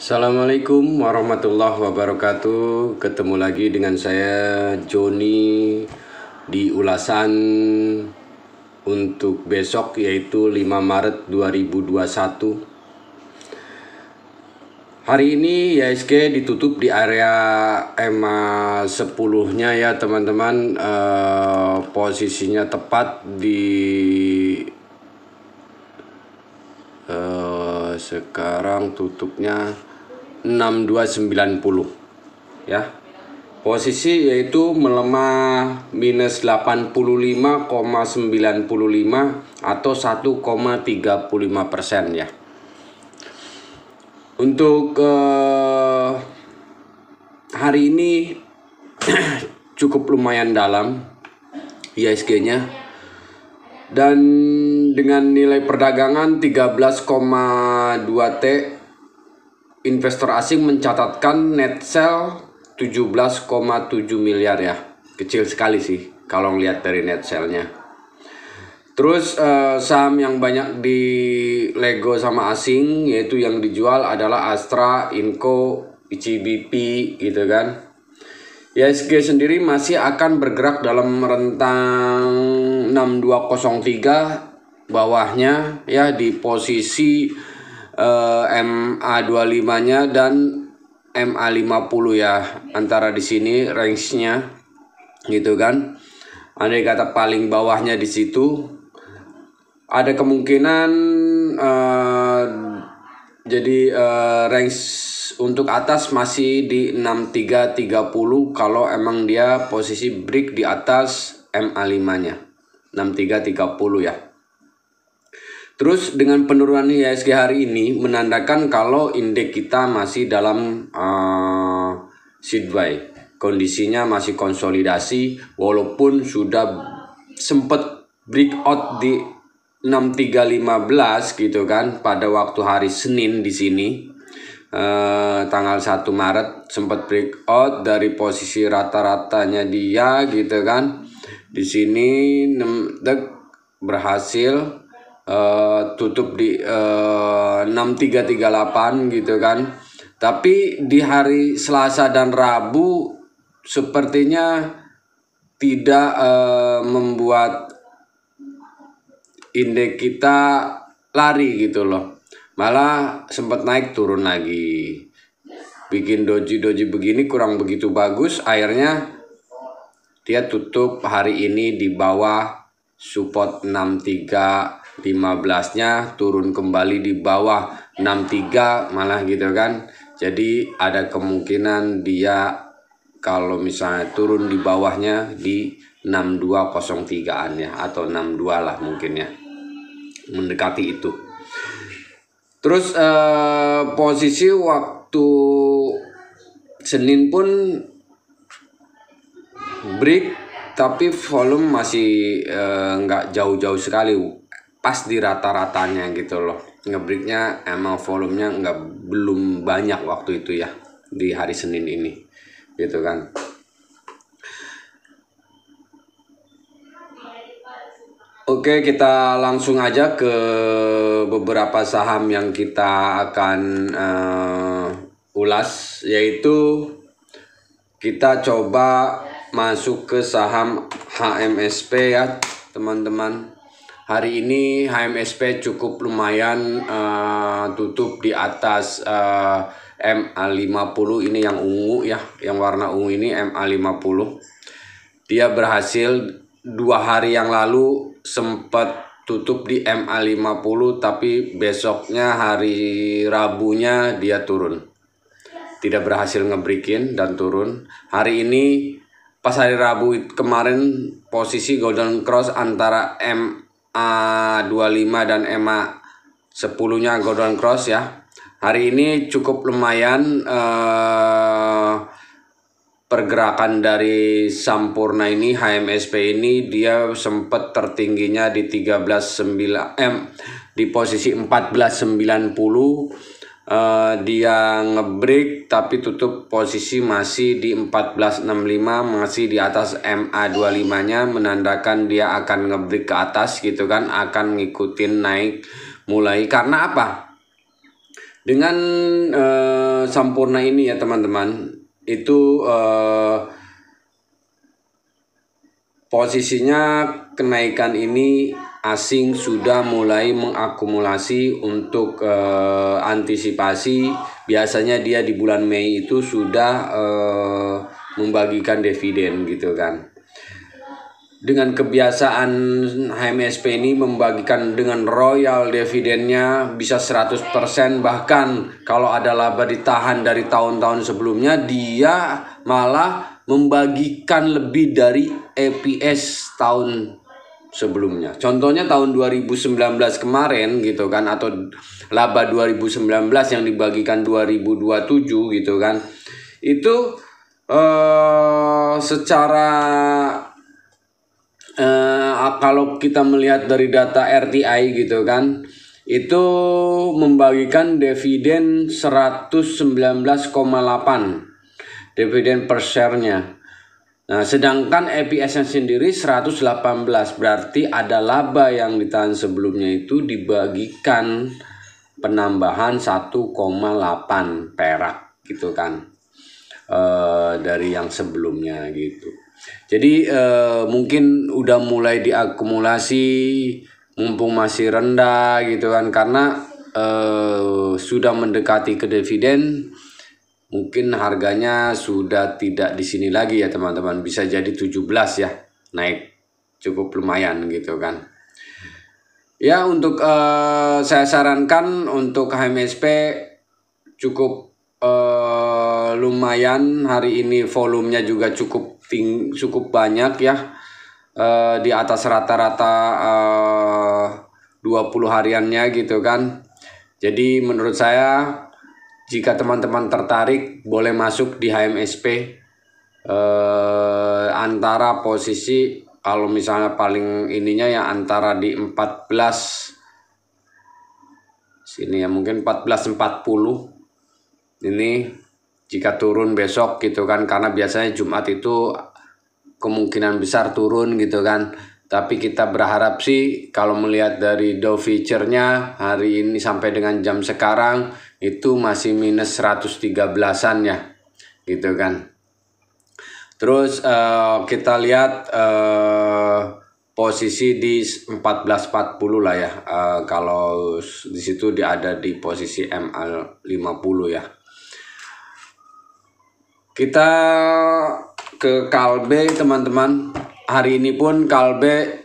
Assalamualaikum warahmatullahi wabarakatuh. Ketemu lagi dengan saya Joni di ulasan untuk besok, yaitu 5 Maret 2021. Hari ini IHSG ditutup di area EMA 10-nya ya teman-teman. Posisinya tepat di sekarang tutupnya 6290 ya. Posisi yaitu melemah minus 85,95 atau 1,35% ya. Untuk hari ini cukup lumayan dalam IHSG-nya, dan dengan nilai perdagangan 13,2 T, investor asing mencatatkan net sell 17,7 miliar ya. Kecil sekali sih kalau ngelihat dari net sell-nya. Terus saham yang banyak di Lego sama asing, yaitu yang dijual adalah Astra, Inco, ICBP gitu kan. IHSG sendiri masih akan bergerak dalam rentang 6203 bawahnya ya, di posisi MA25-nya dan MA50 ya, antara di sini range-nya gitu kan. Andai kata paling bawahnya di situ, ada kemungkinan range untuk atas masih di 6330 kalau emang dia posisi break di atas MA5-nya 6330 ya. Terus dengan penurunan IHSG hari ini menandakan kalau indeks kita masih dalam sideways. Kondisinya masih konsolidasi walaupun sudah sempat breakout di 6315 gitu kan pada waktu hari Senin di sini. Tanggal 1 Maret sempat breakout dari posisi rata-ratanya dia gitu kan. Di sini berhasil tutup di 6338 gitu kan. Tapi di hari Selasa dan Rabu sepertinya tidak membuat indeks kita lari gitu loh. Malah sempat naik turun lagi. Bikin doji-doji begini kurang begitu bagus. Akhirnya dia tutup hari ini di bawah support 6315-nya, turun kembali di bawah 63 malah gitu kan. Jadi ada kemungkinan dia kalau misalnya turun di bawahnya di 6203-an ya, atau 62 lah mungkin ya, mendekati itu. Terus posisi waktu Senin pun break, tapi volume masih nggak jauh-jauh sekali, pas di rata-ratanya gitu loh. Ngebreaknya emang volumenya belum banyak waktu itu ya, di hari Senin ini gitu kan. Oke, kita langsung aja ke beberapa saham yang kita akan ulas, yaitu kita coba masuk ke saham HMSP ya teman-teman. Hari ini HMSP cukup lumayan, tutup di atas MA50 ini yang ungu ya, yang warna ungu ini MA50. Dia berhasil 2 hari yang lalu sempat tutup di MA50, tapi besoknya hari Rabunya dia turun. Tidak berhasil ngebreakin dan turun. Hari ini pas hari Rabu kemarin posisi golden cross antara MA25 dan MA10-nya golden cross ya. Hari ini cukup lumayan pergerakan dari Sampurna ini, HMSP ini dia sempat tertingginya di 13.9 di posisi 14.90. Dia ngebreak tapi tutup posisi masih di 14.65, masih di atas MA25-nya, menandakan dia akan ngebreak ke atas gitu kan, akan ngikutin naik mulai. Karena apa? Dengan Sampurna ini ya teman-teman, itu posisinya kenaikan ini asing sudah mulai mengakumulasi untuk antisipasi. Biasanya dia di bulan Mei itu sudah membagikan dividen gitu kan. Dengan kebiasaan HMSP ini membagikan dengan royal dividennya bisa 100%, bahkan kalau ada laba ditahan dari tahun-tahun sebelumnya, dia malah membagikan lebih dari EPS tahun sebelumnya. Contohnya tahun 2019 kemarin gitu kan, atau laba 2019 yang dibagikan 2027 gitu kan. Itu secara kalau kita melihat dari data RTI gitu kan, itu membagikan dividen 119,8 dividen per share-nya. Nah, sedangkan EPS-nya sendiri 118, berarti ada laba yang ditahan sebelumnya itu dibagikan penambahan 1,8 perak gitu kan, dari yang sebelumnya gitu. Jadi mungkin udah mulai diakumulasi mumpung masih rendah gitu kan, karena sudah mendekati ke dividen, mungkin harganya sudah tidak di sini lagi ya teman-teman, bisa jadi 17 ya, naik cukup lumayan gitu kan. Ya, untuk saya sarankan untuk HMSP cukup lumayan hari ini, volumenya juga cukup banyak ya, di atas rata-rata 20 hariannya gitu kan. Jadi menurut saya, jika teman-teman tertarik boleh masuk di HMSP, antara posisi kalau misalnya paling ininya ya antara di 14 sini ya, mungkin 14.40 ini jika turun besok gitu kan, karena biasanya Jumat itu kemungkinan besar turun gitu kan. Tapi kita berharap sih kalau melihat dari Dow Future-nya hari ini sampai dengan jam sekarang itu masih minus 113-an ya gitu kan. Terus kita lihat posisi di 14.40 lah ya, kalau di situ dia ada di posisi MA50 ya. Kita ke Kalbe teman-teman. Hari ini pun Kalbe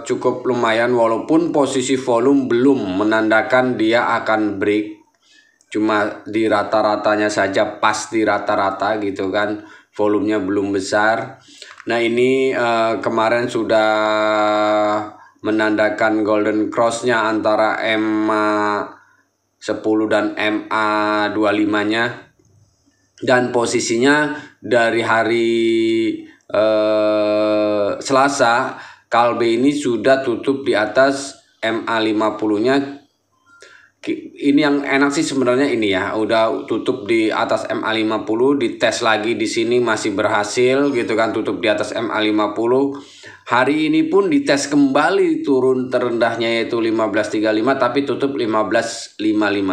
cukup lumayan, walaupun posisi volume belum menandakan dia akan break, cuma di rata-ratanya saja, pas di rata-rata gitu kan, volumenya belum besar. Nah ini kemarin sudah menandakan golden cross-nya antara MA10 dan MA25-nya. Dan posisinya dari hari Selasa, Kalbe ini sudah tutup di atas MA50-nya. Ini yang enak sih sebenarnya ini ya, udah tutup di atas MA50, dites lagi di sini masih berhasil gitu kan, tutup di atas MA50. Hari ini pun dites kembali, turun terendahnya yaitu 15.35 tapi tutup 15.55,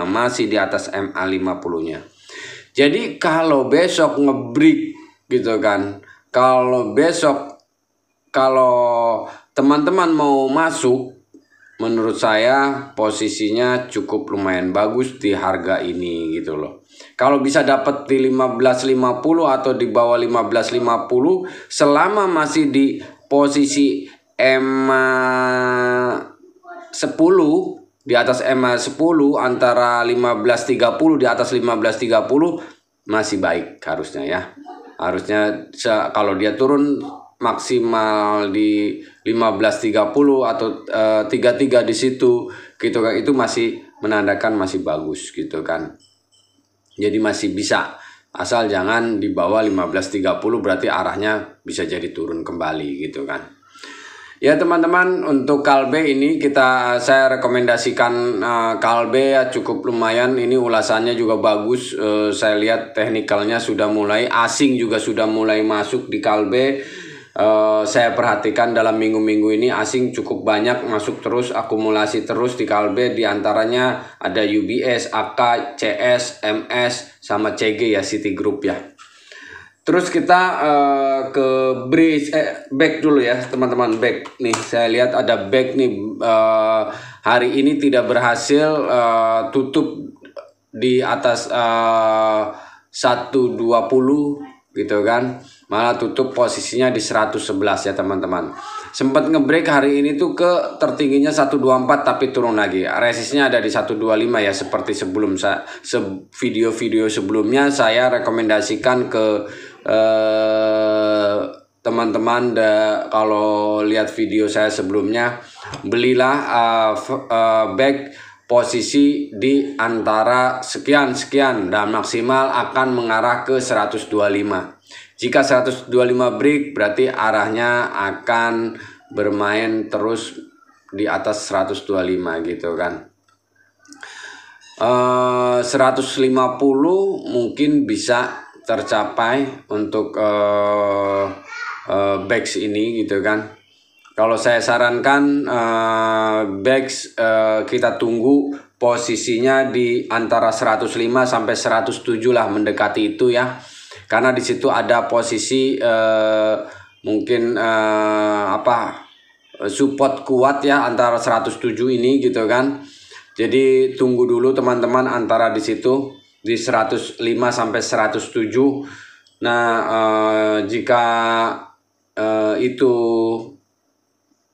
masih di atas MA50-nya. Jadi kalau besok ngebreak gitu kan, kalau teman-teman mau masuk, menurut saya posisinya cukup lumayan bagus di harga ini gitu loh. Kalau bisa dapat di 15.50 atau di bawah 15.50, selama masih di posisi MA10, di atas MA10 antara 15.30 di atas 15.30 masih baik harusnya ya. Harusnya kalau dia turun maksimal di 15.30 atau 33 di situ gitu kan, itu masih menandakan masih bagus gitu kan. Jadi masih bisa, asal jangan di bawah 15.30, berarti arahnya bisa jadi turun kembali gitu kan. Ya teman-teman, untuk Kalbe ini saya rekomendasikan Kalbe ya, cukup lumayan. Ini ulasannya juga bagus. Saya lihat teknikalnya sudah mulai, asing juga sudah mulai masuk di Kalbe. saya perhatikan dalam minggu-minggu ini asing cukup banyak masuk terus, akumulasi terus di Kalbe, diantaranya ada UBS, AK, CS, MS, sama CG ya, Citigroup ya. Terus kita ke back dulu ya teman-teman, back nih, saya lihat ada back nih, hari ini tidak berhasil tutup di atas 120 gitu kan, malah tutup posisinya di 111 ya teman-teman. Sempat ngebreak hari ini tuh ke tertingginya 124 tapi turun lagi. Resistnya ada di 125 ya, seperti sebelum video-video sebelumnya saya rekomendasikan ke teman-teman. Kalau lihat video saya sebelumnya, belilah back posisi di antara sekian dan maksimal akan mengarah ke 125. Jika 125 break berarti arahnya akan bermain terus di atas 125 gitu kan. 150 mungkin bisa tercapai untuk backs ini gitu kan. Kalau saya sarankan backs kita tunggu posisinya di antara 105 sampai 107 lah, mendekati itu ya. Karena di situ ada posisi mungkin support kuat ya antara 107 ini gitu kan. Jadi tunggu dulu teman-teman antara di situ di 105 sampai 107. Nah, jika itu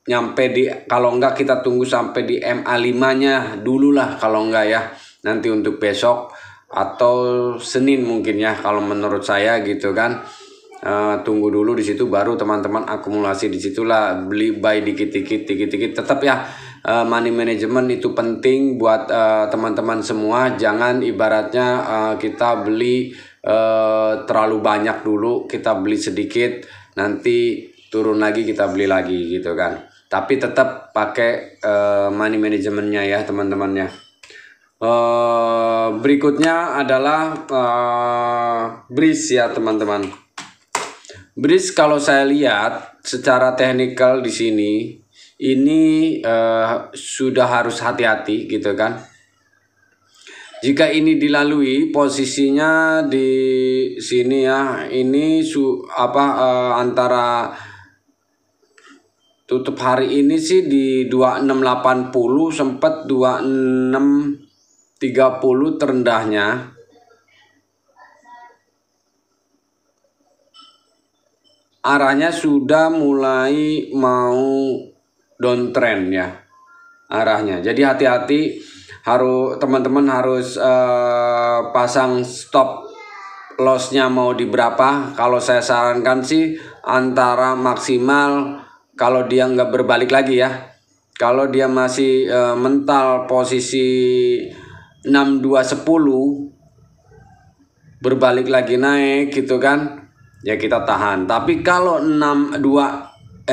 nyampe di, kalau enggak kita tunggu sampai di MA5-nya dulu lah kalau enggak ya, nanti untuk besok atau Senin mungkin ya kalau menurut saya gitu kan. Tunggu dulu di situ baru teman-teman akumulasi, di situlah beli buy dikit-dikit. Tetap ya, money management itu penting buat teman-teman semua. Jangan ibaratnya kita beli terlalu banyak dulu, kita beli sedikit nanti turun lagi kita beli lagi gitu kan. Tapi tetap pakai money managementnya ya teman-temannya. Berikutnya adalah Breeze ya teman-teman. Breeze kalau saya lihat secara teknikal di sini ini sudah harus hati-hati gitu kan. Jika ini dilalui posisinya di sini ya, ini antara tutup hari ini sih di 2680, sempat 2630 terendahnya. Arahnya sudah mulai mau downtrend ya arahnya. Jadi hati-hati, teman-teman harus pasang stop lossnya mau di berapa. Kalau saya sarankan sih antara maksimal, kalau dia nggak berbalik lagi ya, kalau dia masih mental posisi 6210 berbalik lagi naik gitu kan, ya kita tahan. Tapi kalau 2610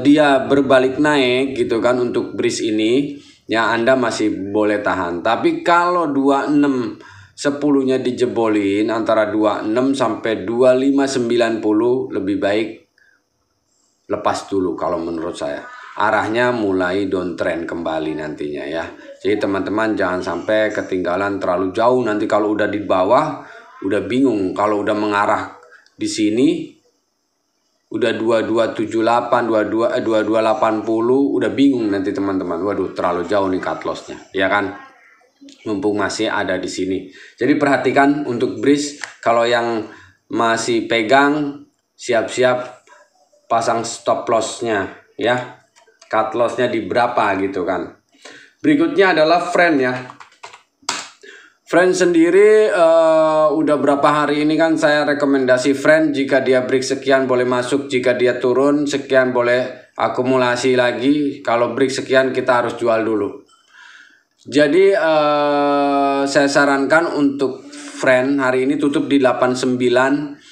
dia berbalik naik gitu kan untuk Breeze ini, ya Anda masih boleh tahan. Tapi kalau 2610-nya dijebolin antara 26 sampai 2590, lebih baik lepas dulu kalau menurut saya. Arahnya mulai downtrend kembali nantinya ya. Jadi teman-teman jangan sampai ketinggalan terlalu jauh, nanti kalau udah di bawah udah bingung. Kalau udah mengarah di sini udah 2278, 2280, udah bingung nanti teman-teman. Waduh, terlalu jauh nih cut lossnya, ya kan? Mumpung masih ada di sini. Jadi perhatikan untuk Breeze, kalau yang masih pegang siap-siap pasang stop lossnya ya. Cut lossnya di berapa gitu kan. Berikutnya adalah Friend ya. Friend sendiri udah berapa hari ini kan saya rekomendasi Friend, jika dia break sekian boleh masuk, jika dia turun sekian boleh akumulasi lagi, kalau break sekian kita harus jual dulu. Jadi saya sarankan untuk Friend hari ini tutup di 89,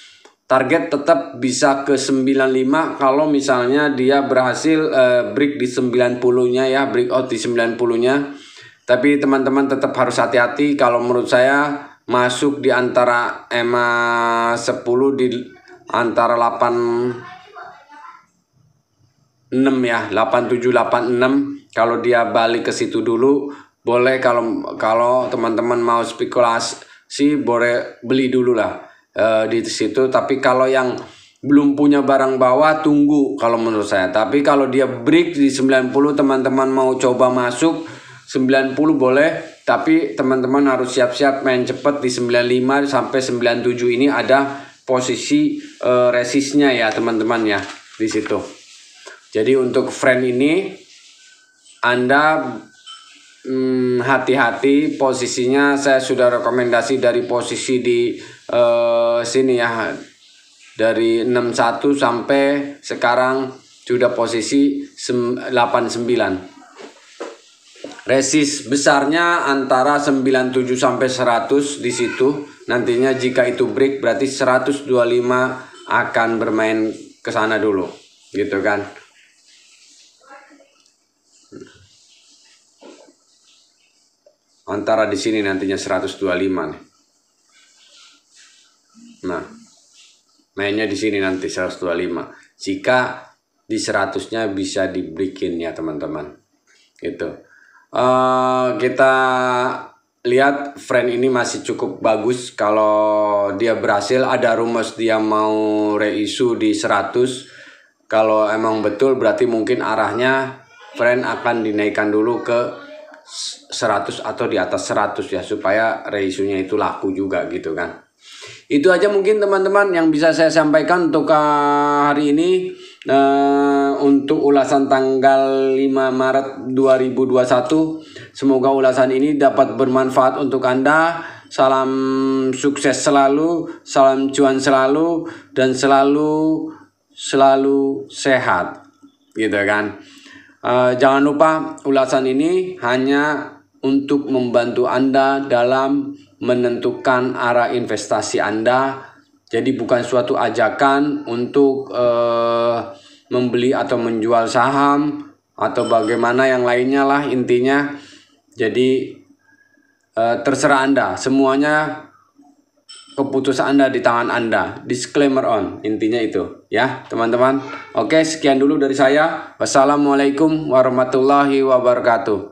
target tetap bisa ke 95 kalau misalnya dia berhasil break di 90-nya ya, breakout di 90-nya. Tapi teman-teman tetap harus hati-hati. Kalau menurut saya masuk di antara EMA 10 di antara 86 ya, 87 86. Kalau dia balik ke situ dulu boleh, kalau teman-teman mau spekulasi boleh beli dulu lah di situ. Tapi kalau yang belum punya barang bawah tunggu kalau menurut saya. Tapi kalau dia break di 90, teman-teman mau coba masuk 90 boleh, tapi teman-teman harus siap-siap main cepet di 95 sampai 97 ini ada posisi resistnya ya teman-teman ya di situ. Jadi untuk friend ini Anda hati-hati posisinya. Saya sudah rekomendasi dari posisi di sini ya, dari 61 sampai sekarang sudah posisi 89. Resist besarnya antara 97 sampai 100 di situ. Nantinya jika itu break berarti 125 akan bermain ke sana dulu, gitu kan. Antara di sini nantinya 125 nih. Nah, mainnya di sini nanti 125. Jika di 100-nya bisa dibreakin ya teman-teman. Gitu. Kita lihat friend ini masih cukup bagus. Kalau dia berhasil, ada rumus dia mau reissue di 100. Kalau emang betul berarti mungkin arahnya friend akan dinaikkan dulu ke 100 atau di atas 100 ya, supaya reissue-nya itu laku juga gitu kan. Itu aja mungkin teman-teman yang bisa saya sampaikan untuk hari ini. Untuk ulasan tanggal 5 Maret 2021. Semoga ulasan ini dapat bermanfaat untuk Anda. Salam sukses selalu, salam cuan selalu, dan selalu sehat gitu kan. Jangan lupa ulasan ini hanya untuk membantu Anda dalam menentukan arah investasi Anda. Jadi bukan suatu ajakan untuk membeli atau menjual saham atau bagaimana yang lainnya lah intinya. Jadi terserah Anda, semuanya keputusan Anda di tangan Anda. Disclaimer on, intinya itu ya teman-teman. Oke, sekian dulu dari saya. Wassalamualaikum warahmatullahi wabarakatuh.